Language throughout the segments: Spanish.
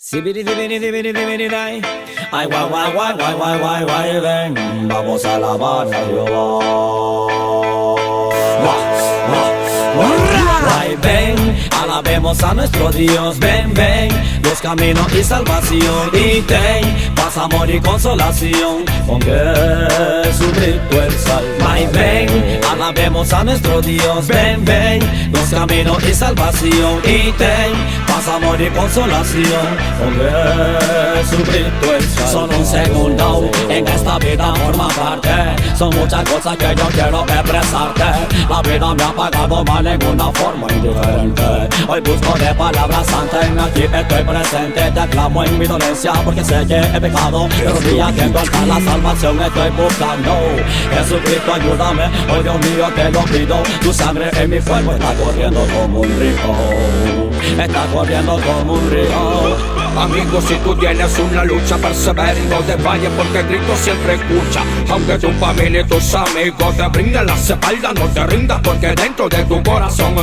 Sibiri-dibiri-dibiri-dibiri-dai. Ay, guay, guay, guay, guay, guay, guay, guay, ven, vamos a alabar a Jehová. Guay, ven, alabemos a nuestro Dios. Ven, ven, los caminos y salvación. Y ten paz, amor y consolación con Jesucristo el Salvador. Ay, ven, alabemos a nuestro Dios. Ven, ven, los caminos y salvación. Y ten paz, amor y consolación con Jesucristo el Salvador. Son un segundo en esta vida forma parte. Son muchas cosas que yo quiero expresarte. La vida me ha pagado mal en una forma indiferente. Hoy busco de palabras santas, en aquí estoy presente. Te aclamo en mi dolencia porque sé que he pecado, pero día que encontrar la salvación estoy buscando. Jesucristo, ayúdame, oh Dios mío, te lo pido. Tu sangre en mi cuerpo está corriendo como un río. Está corriendo como un río. Amigo, si tú tienes una lucha, persevera y no te vayas, porque Cristo siempre escucha. Aunque tu familia y tus amigos te brinden las espaldas, no te rindas, porque dentro de tu corazón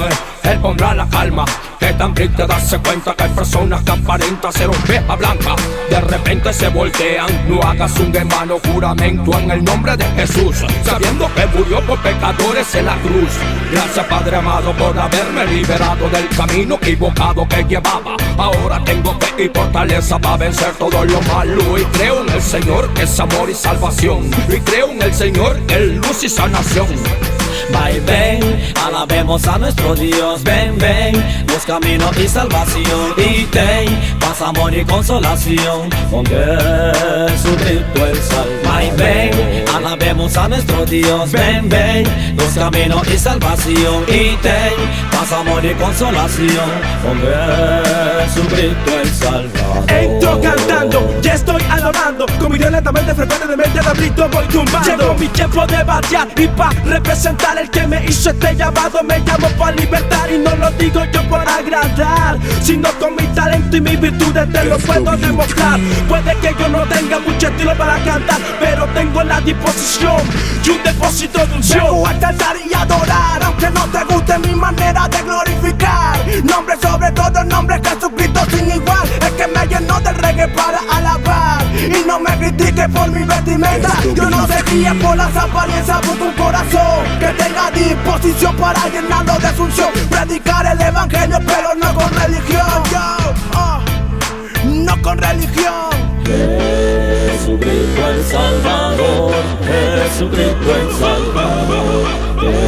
Él pondrá la calma. Que también te das cuenta que hay personas que aparentan ser ovejas blancas, de repente se voltean. No hagas un hermano juramento en el nombre de Jesús, sabiendo que murió por pecadores en la cruz. Gracias, Padre amado, por haberme liberado del camino equivocado que llevaba. Ahora tengo fe y fortaleza para vencer todo lo malo. Y creo en el Señor que es amor y salvación. Y creo en el Señor que es luz y sanación. Ven, alabemos a nuestro Dios. Ven, ven, los caminos y salvación. Y ten paz, amor y consolación con Jesucristo el Salvador. Ven, alabemos a nuestro Dios. Ven, ven, los caminos y salvación. Y ten paz, amor y consolación con Jesucristo el Salvador. Entro cantando y estoy alabando, con mi lentamente frecuentemente de grito voy tumbando. Llegó mi tiempo de batear y pa' representar el que me hizo este llamado. Me llamo para libertar y no lo digo yo por agradar, sino con mi talento y mis virtudes te lo puedo demostrar. Puede que yo no tenga mucho estilo para cantar, pero tengo la disposición y un depósito de unción. Vengo a cantar y adorar, aunque no te guste mi manera de glorificar. Nombre sobre todo el nombre Jesucristo sin igual, el que me llenó del reggae para alabar. Y no me critique por mi vestimenta, yo no se guía por las apariencias, busco un corazón que tenga disposición para llenarlo de asunción. Predicar el evangelio pero no con religión, no con religión. Jesucristo el Salvador, Jesucristo el Salvador,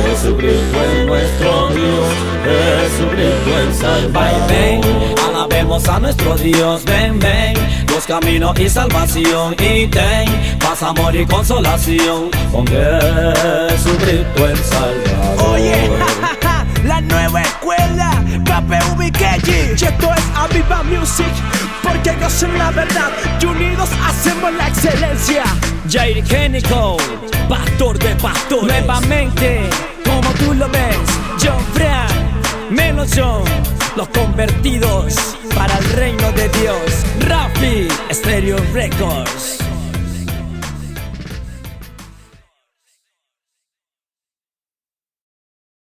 Jesucristo es nuestro Dios, Jesucristo el Salvador. Ven, alabemos a nuestro Dios. Ven, ven, los caminos y salvación. Y ten paz, amor y consolación con Jesucristo el Salvador. Oye, la nueva escuela KPVKG, y esto es Aviva Music, porque ellos son la verdad y unidos hacemos la excelencia. Jair Génico, pastor de pastores. Nuevamente, Como tú lo ves, John Fran, Melo John, los convertidos para el reino de Dios. Rafi, Stereo Records.